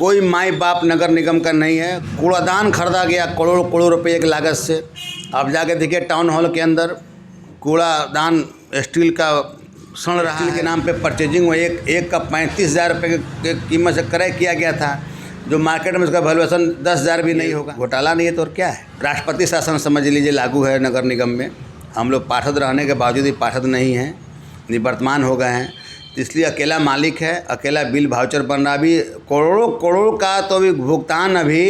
कोई माई बाप नगर निगम का नहीं है। कूड़ादान खरीदा गया करोड़ करोड़ रुपए की लागत से। आप जाके देखिए टाउन हॉल के अंदर कूड़ादान स्टील का सड़ रहा है के नाम पे परचेजिंग हुआ। एक का 35,000 रुपये की कीमत से क्रय किया गया था, जो मार्केट में उसका वैल्यूएशन 10,000 भी नहीं होगा। घोटाला नहीं है तो और क्या है। राष्ट्रपति शासन समझ लीजिए लागू है नगर निगम में। हम लोग पार्षद रहने के बावजूद ही पार्षद नहीं हैं, निवर्तमान हो गए हैं, इसलिए अकेला मालिक है, अकेला बिल वाउचर बन रहा। अभी करोड़ों करोड़ का तो अभी भुगतान अभी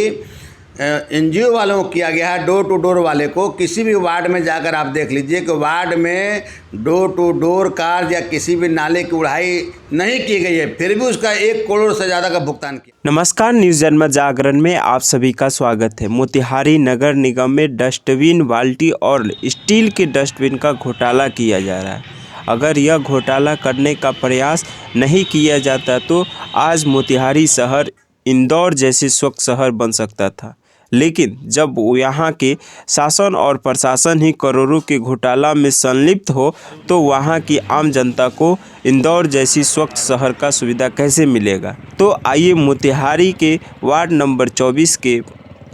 एनजीओ वालों को किया गया है, डोर टू डोर वाले को। किसी भी वार्ड में जाकर आप देख लीजिए कि वार्ड में डोर टू डोर कार्य या किसी भी नाले की उड़ाई नहीं की गई है, फिर भी उसका 1 करोड़ से ज़्यादा का भुगतान किया। नमस्कार, न्यूज़ जनमत जागरण में आप सभी का स्वागत है। मोतिहारी नगर निगम में डस्टबिन, बाल्टी और स्टील के डस्टबिन का घोटाला किया जा रहा है। अगर यह घोटाला करने का प्रयास नहीं किया जाता तो आज मोतिहारी शहर इंदौर जैसे स्वच्छ शहर बन सकता था, लेकिन जब यहाँ के शासन और प्रशासन ही करोड़ों के घोटाला में संलिप्त हो तो वहाँ की आम जनता को इंदौर जैसी स्वच्छ शहर का सुविधा कैसे मिलेगा। तो आइए मोतिहारी के वार्ड नंबर 24 के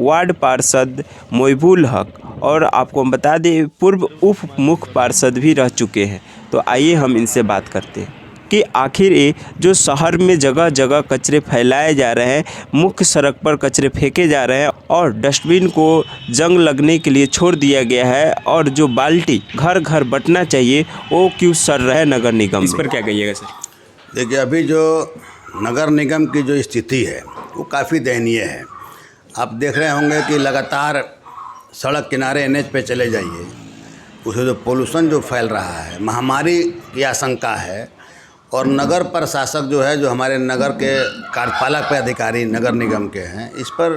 वार्ड पार्षद मोइबुल हक और आपको बता दें पूर्व उप मुख्य पार्षद भी रह चुके हैं, तो आइए हम इनसे बात करते हैं कि आखिर ये जो शहर में जगह जगह कचरे फैलाए जा रहे हैं, मुख्य सड़क पर कचरे फेंके जा रहे हैं और डस्टबिन को जंग लगने के लिए छोड़ दिया गया है, और जो बाल्टी घर घर बंटना चाहिए वो क्यों सड़ रहा है नगर निगम। इस पर क्या कहिएगा सर? देखिए, अभी जो नगर निगम की जो स्थिति है वो काफ़ी दयनीय है। आप देख रहे होंगे कि लगातार सड़क किनारे एनएच पे चले जाइए, उससे जो पोल्यूशन जो फैल रहा है, महामारी की आशंका है। और नगर प्रशासक जो है, जो हमारे नगर के कार्यपालक अधिकारी नगर निगम के हैं, इस पर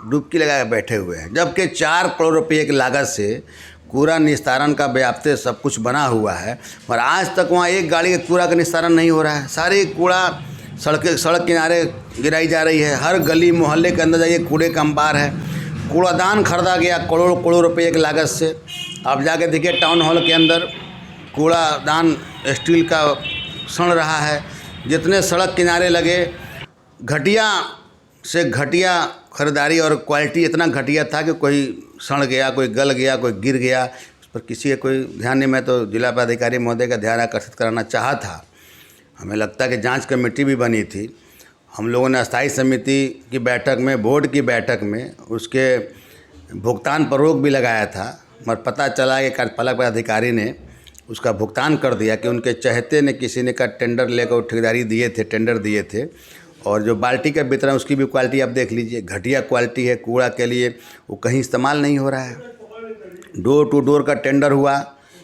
डुबकी लगा के बैठे हुए हैं, जबकि 4 करोड़ रुपये की लागत से कूड़ा निस्तारण का व्याप्त सब कुछ बना हुआ है, पर आज तक वहाँ एक गाड़ी के कूड़ा का निस्तारण नहीं हो रहा है। सारे कूड़ा सड़क किनारे गिराई जा रही है। हर गली मोहल्ले के अंदर जाइए कूड़े का अंबार है। कूड़ादान खरीदा गया करोड़ करोड़ रुपये की लागत से। आप जाके देखिए टाउन हॉल के अंदर कूड़ादान स्टील का सड़ रहा है। जितने सड़क किनारे लगे, घटिया से घटिया खरीदारी और क्वालिटी इतना घटिया था कि कोई सड़ गया, कोई गल गया, कोई गिर गया, उस पर किसी का कोई ध्यान नहीं। मैं तो जिला पदाधिकारी महोदय का ध्यान आकर्षित कराना चाहा था। हमें लगता है कि जांच कमेटी भी बनी थी। हम लोगों ने अस्थायी समिति की बैठक में, बोर्ड की बैठक में उसके भुगतान पर रोक भी लगाया था, मगर पता चला कि कार्यपालक अधिकारी ने उसका भुगतान कर दिया कि उनके चहेते ने किसी ने का टेंडर लेकर ठेकेदारी दिए थे, टेंडर दिए थे। और जो बाल्टी का वितरण, उसकी भी क्वालिटी आप देख लीजिए, घटिया क्वालिटी है। कूड़ा के लिए वो कहीं इस्तेमाल नहीं हो रहा है। डोर टू डोर का टेंडर हुआ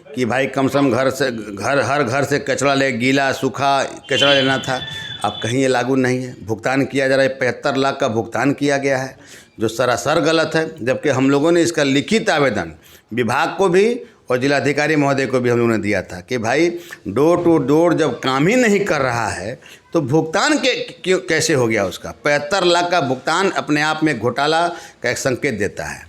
कि भाई कम से कम हर घर से कचरा ले, गीला सूखा कचरा लेना था। अब कहीं ये लागू नहीं है। भुगतान किया जा रहा है, 75 लाख का भुगतान किया गया है, जो सरासर गलत है। जबकि हम लोगों ने इसका लिखित आवेदन विभाग को भी और जिलाधिकारी महोदय को भी हम लोगों ने दिया था कि भाई डोर टू डोर जब काम ही नहीं कर रहा है तो भुगतान कैसे हो गया उसका। 75 लाख का भुगतान अपने आप में घोटाला का एक संकेत देता है।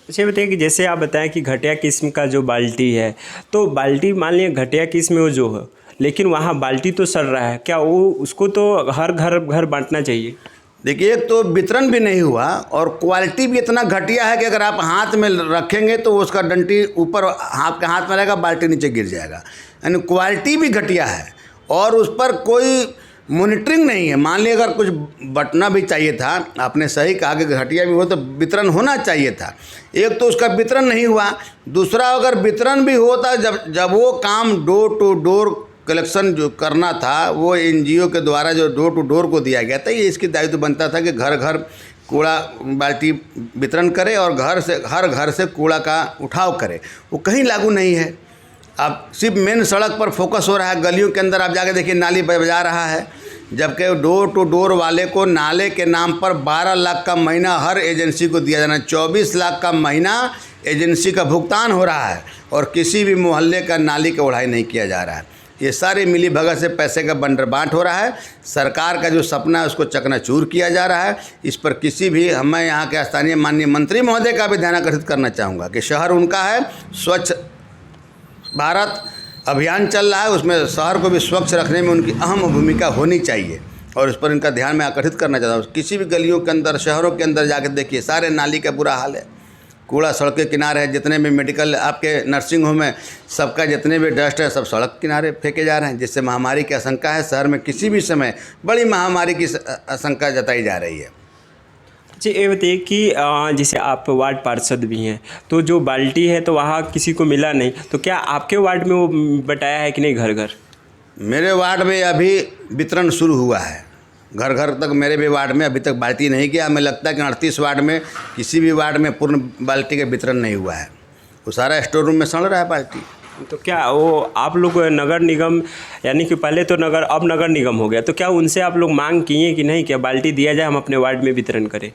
अच्छा, बताइए कि जैसे आप बताएं कि घटिया किस्म का जो बाल्टी है, तो बाल्टी मान लिया घटिया किस्म वो जो है, लेकिन वहाँ बाल्टी तो सड़ रहा है, क्या वो उसको तो हर घर बांटना चाहिए? देखिए, एक तो वितरण भी नहीं हुआ और क्वालिटी भी इतना घटिया है कि अगर आप हाथ में रखेंगे तो उसका डंटी ऊपर आपके हाथ में रहेगा, बाल्टी नीचे गिर जाएगा। यानी क्वालिटी भी घटिया है और उस पर कोई मॉनिटरिंग नहीं है। मान लिया अगर कुछ बटना भी चाहिए था, आपने सही कहा कि घटिया भी हो तो वितरण होना चाहिए था। एक तो उसका वितरण नहीं हुआ, दूसरा अगर वितरण भी होता, जब वो काम डोर टू डोर कलेक्शन जो करना था वो एनजीओ के द्वारा जो डोर टू डोर को दिया गया था, ये इसकी दायित्व तो बनता था कि घर घर कूड़ा बाल्टी वितरण करे और हर घर से कूड़ा का उठाव करे। वो कहीं लागू नहीं है। अब सिर्फ मेन सड़क पर फोकस हो रहा है। गलियों के अंदर आप जाके देखिए नाली बजा रहा है, जबकि डोर टू डोर वाले को नाले के नाम पर 12 लाख का महीना हर एजेंसी को दिया जाना, 24 लाख का महीना एजेंसी का भुगतान हो रहा है और किसी भी मोहल्ले का नाली का उड़ाई नहीं किया जा रहा है। ये सारे मिली भगत से पैसे का बंटरबांट हो रहा है। सरकार का जो सपना है उसको चकनाचूर किया जा रहा है। इस पर किसी भी, मैं यहाँ के स्थानीय माननीय मंत्री महोदय का भी ध्यान आकर्षित करना चाहूँगा कि शहर उनका है, स्वच्छ भारत अभियान चल रहा है, उसमें शहर को भी स्वच्छ रखने में उनकी अहम भूमिका होनी चाहिए और उस पर इनका ध्यान मैं आकर्षित करना चाहता हूँ। किसी भी गलियों के अंदर, शहरों के अंदर जाकर देखिए, सारे नाली का बुरा हाल है, कूड़ा सड़क के किनारे है। जितने भी मेडिकल आपके नर्सिंग होम है, सबका जितने भी डस्ट है सब सड़क किनारे फेंके जा रहे हैं, जिससे महामारी की आशंका है। शहर में किसी भी समय बड़ी महामारी की आशंका जताई जा रही है। जी, ये बताइए कि जैसे आप वार्ड पार्षद भी हैं, तो जो बाल्टी है तो वहाँ किसी को मिला नहीं, तो क्या आपके वार्ड में वो बटाया है कि नहीं घर घर? मेरे वार्ड में अभी वितरण शुरू हुआ है, घर घर तक मेरे भी वार्ड में अभी तक बाल्टी नहीं किया। हमें लगता है कि 38 वार्ड में किसी भी वार्ड में पूर्ण बाल्टी का वितरण नहीं हुआ है। वो सारा स्टोर रूम में सड़ रहा है बाल्टी। तो क्या वो आप लोग नगर निगम, यानी कि पहले तो नगर, अब नगर निगम हो गया, तो क्या उनसे आप लोग मांग किए कि नहीं, क्या बाल्टी दिया जाए, हम अपने वार्ड में वितरण करें?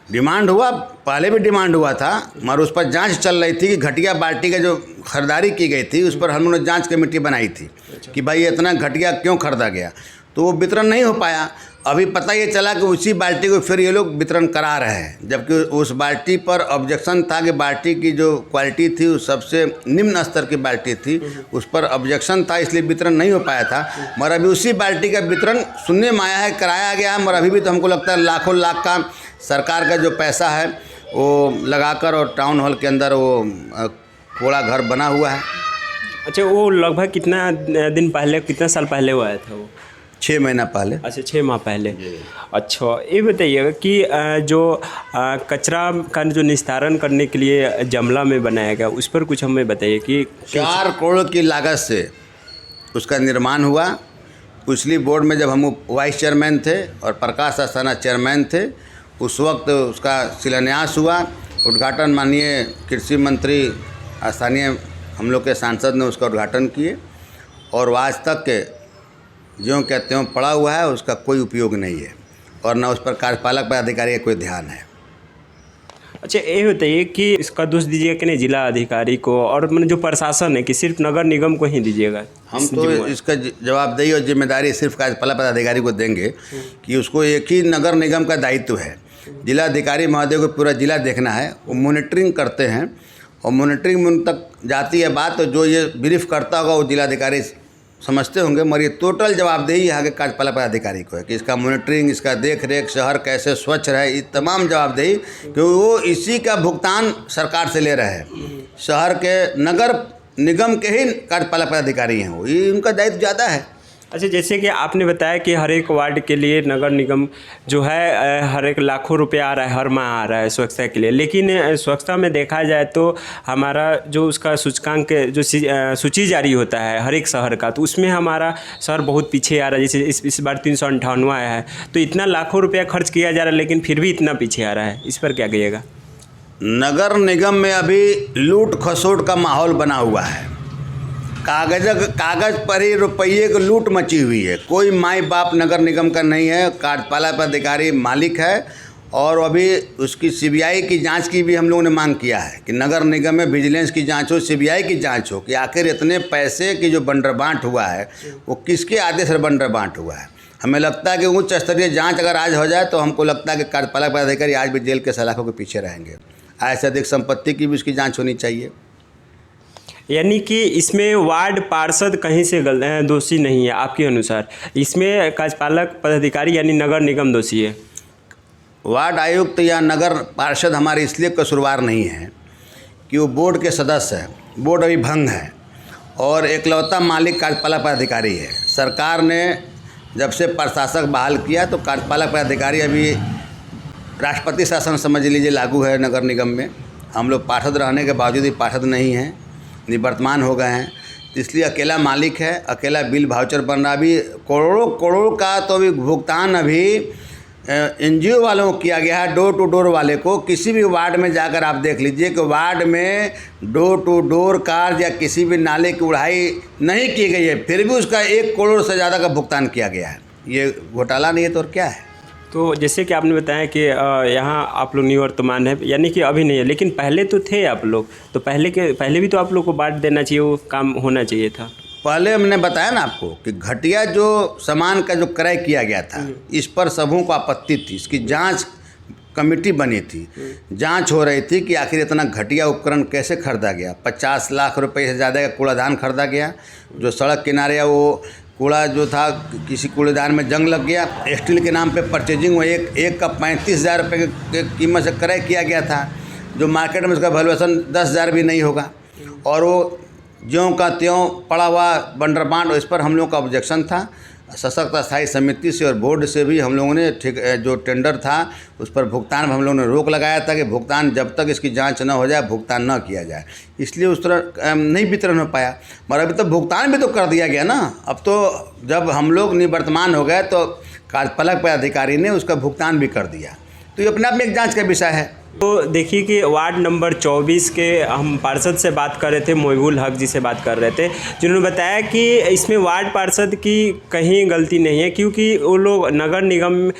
डिमांड हुआ, पहले भी डिमांड हुआ था, मगर उस पर जांच चल रही थी कि घटिया बाल्टी का जो खरीदारी की गई थी उस पर हम लोगों ने जांच कमेटी बनाई थी कि भाई इतना घटिया क्यों खरीदा गया, तो वो वितरण नहीं हो पाया। अभी पता ये चला कि उसी बाल्टी को फिर ये लोग वितरण करा रहे हैं, जबकि उस बाल्टी पर ऑब्जेक्शन था कि बाल्टी की जो क्वालिटी थी वो सबसे निम्न स्तर की बाल्टी थी, उस पर ऑब्जेक्शन था, इसलिए वितरण नहीं हो पाया था। मगर अभी उसी बाल्टी का वितरण सुनने में आया है, कराया गया है। मगर अभी भी तो हमको लगता है लाखों लाख का सरकार का जो पैसा है वो लगाकर और टाउन हॉल के अंदर वो कूड़ा घर बना हुआ है। अच्छा, वो लगभग कितना दिन पहले, कितना साल पहले हुआ था वो? 6 महीना पहले। अच्छा, 6 माह पहले। अच्छा, ये बताइएगा कि जो कचरा का जो निस्तारण करने के लिए जमला में बनाया गया, उस पर कुछ हमें बताइए कि 4 करोड़ की लागत से उसका निर्माण हुआ। पिछली बोर्ड में जब हम वाइस चेयरमैन थे और प्रकाश अस्थाना चेयरमैन थे, उस वक्त उसका शिलान्यास हुआ, उद्घाटन माननीय कृषि मंत्री स्थानीय हम लोग के सांसद ने उसका उद्घाटन किए, और आज तक के ज्यों के त्यों पड़ा हुआ है, उसका कोई उपयोग नहीं है और न उस पर कार्यपालक पदाधिकारी का कोई ध्यान है। अच्छा, ये बताइए कि इसका दोष दीजिएगा कि नहीं जिला अधिकारी को, और मतलब जो प्रशासन है कि सिर्फ नगर निगम को ही दीजिएगा? हम तो इसका जवाबदेही और जिम्मेदारी सिर्फ कार्यपालक पदाधिकारी को देंगे कि उसको एक ही नगर निगम का दायित्व है। जिला अधिकारी महोदय को पूरा जिला देखना है, वो मॉनिटरिंग करते हैं और मॉनिटरिंग में उन तक जाती है बात, तो जो ये ब्रीफ करता होगा वो जिलाधिकारी समझते होंगे। मगर ये टोटल जवाबदेही यहाँ के कार्यपालक पदाधिकारी को है कि इसका मॉनिटरिंग, इसका देख रेख, शहर कैसे स्वच्छ रहे, ये तमाम जवाबदेही, क्योंकि वो इसी का भुगतान सरकार से ले रहे हैं। शहर के नगर निगम के ही कार्यपालक पदाधिकारी हैं, वो ये उनका दायित्व ज़्यादा है। अच्छा, जैसे कि आपने बताया कि हर एक वार्ड के लिए नगर निगम जो है हर एक लाखों रुपया आ रहा है, हर माह आ रहा है स्वच्छता के लिए, लेकिन स्वच्छता में देखा जाए तो हमारा जो उसका सूचकांक जो सूची जारी होता है हर एक शहर का, तो उसमें हमारा शहर बहुत पीछे आ रहा है। जैसे इस बार 398 आया है, तो इतना लाखों रुपया खर्च किया जा रहा है लेकिन फिर भी इतना पीछे आ रहा है, इस पर क्या कहिएगा? नगर निगम में अभी लूट खसोट का माहौल बना हुआ है। कागज़ पर ही रुपये की लूट मची हुई है। कोई माई बाप नगर निगम का नहीं है, कार्यपालक पदाधिकारी मालिक है। और अभी उसकी सीबीआई की जांच की भी हम लोगों ने मांग किया है कि नगर निगम में विजिलेंस की जांच हो, सीबीआई की जांच हो कि आखिर इतने पैसे की जो बंडरबांट हुआ है वो किसके आदेश से बंडरबांट हुआ है। हमें लगता है कि उच्च स्तरीय जाँच अगर आज हो जाए तो हमको लगता है कि कार्यपालक पदाधिकारी आज भी जेल के सलाखों के पीछे रहेंगे। ऐसे अधिक संपत्ति की भी उसकी जाँच होनी चाहिए। यानी कि इसमें वार्ड पार्षद कहीं से दोषी नहीं है आपके अनुसार, इसमें कार्यपालक पदाधिकारी यानी नगर निगम दोषी है? वार्ड आयुक्त या नगर पार्षद हमारे इसलिए कसूरवार नहीं है कि वो बोर्ड के सदस्य हैं, बोर्ड अभी भंग है और एकलौता मालिक कार्यपालक पदाधिकारी है। सरकार ने जब से प्रशासक बहाल किया तो कार्यपालक पदाधिकारी अभी राष्ट्रपति शासन समझ लीजिए लागू है नगर निगम में। हम लोग पार्षद रहने के बावजूद भी पार्षद नहीं हैं, निवर्तमान हो गए हैं, इसलिए अकेला मालिक है, अकेला बिल वाउचर बन रहा। अभी करोड़ों करोड़ का तो अभी भुगतान अभी एनजीओ वालों को किया गया है, डोर टू डोर वाले को। किसी भी वार्ड में जाकर आप देख लीजिए कि वार्ड में डोर टू डोर कार्य या किसी भी नाले की उड़ाई नहीं की गई है, फिर भी उसका 1 करोड़ से ज़्यादा का भुगतान किया गया है। ये घोटाला नहीं है तो और क्या है? तो जैसे कि आपने बताया कि यहाँ आप लोग निवर्तमान है, यानी कि अभी नहीं है, लेकिन पहले तो थे आप लोग, तो पहले भी तो आप लोग को बांट देना चाहिए, वो काम होना चाहिए था। पहले हमने बताया ना आपको कि घटिया जो सामान का जो क्रय किया गया था, इस पर सबों को आपत्ति थी। इसकी जांच कमेटी बनी थी, जांच हो रही थी कि आखिर इतना घटिया उपकरण कैसे खरीदा गया। 50 लाख रुपए से ज़्यादा का कूड़ादान खरीदा गया। जो सड़क किनारे वो कूड़ा जो था किसी कूड़ेदान में जंग लग गया, स्टील के नाम पे परचेजिंग हुआ, एक का 35,000 रुपये के कीमत से क्रय किया गया था, जो मार्केट में उसका वैल्यूएशन 10,000 भी नहीं होगा, और वो ज्यों का त्यों पड़ा हुआ बंडर बांड। इस पर हम लोगों का ऑब्जेक्शन था। सशक्त स्थायी समिति से और बोर्ड से भी हम लोगों ने जो टेंडर था उस पर भुगतान हम लोगों ने रोक लगाया था कि भुगतान जब तक इसकी जांच न हो जाए भुगतान न किया जाए, इसलिए उस तरह नहीं वितरण हो पाया। मगर अभी तो भुगतान भी तो कर दिया गया ना। अब तो जब हम लोग निवर्तमान हो गए तो कार्यपालक पदाधिकारी ने उसका भुगतान भी कर दिया, तो ये अपने आप में एक जाँच का विषय है। तो देखिए कि वार्ड नंबर 24 के हम पार्षद से बात कर रहे थे, मोहिबुल हक जी से बात कर रहे थे, जिन्होंने बताया कि इसमें वार्ड पार्षद की कहीं गलती नहीं है, क्योंकि वो लोग नगर निगम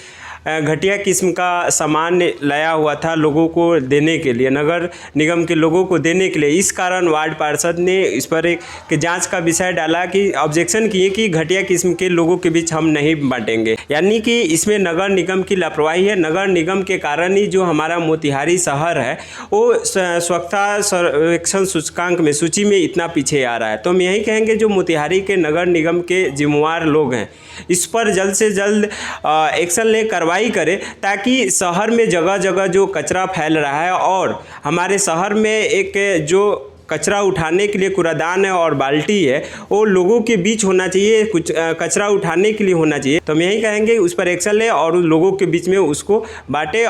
घटिया किस्म का सामान लाया हुआ था लोगों को देने के लिए, नगर निगम के लोगों को देने के लिए। इस कारण वार्ड पार्षद ने इस पर एक जांच का विषय डाला कि ऑब्जेक्शन किए कि घटिया किस्म के लोगों के बीच हम नहीं बांटेंगे, यानी कि इसमें नगर निगम की लापरवाही है। नगर निगम के कारण ही जो हमारा मोतिहारी शहर है वो स्वच्छता सर्वेक्षण सूचकांक में सूची में इतना पीछे आ रहा है। तो हम यही कहेंगे जो मोतिहारी के नगर निगम के जिम्मेवार लोग हैं इस पर जल्द से जल्द एक्शन ले, कार्रवाई करें, ताकि शहर में जगह जगह जो कचरा फैल रहा है और हमारे शहर में एक जो कचरा उठाने के लिए कूड़ादान है और बाल्टी है वो लोगों के बीच होना चाहिए, कुछ कचरा उठाने के लिए होना चाहिए। तो हम यही कहेंगे उस पर एक्शन ले और लोगों के बीच में उसको बांटे।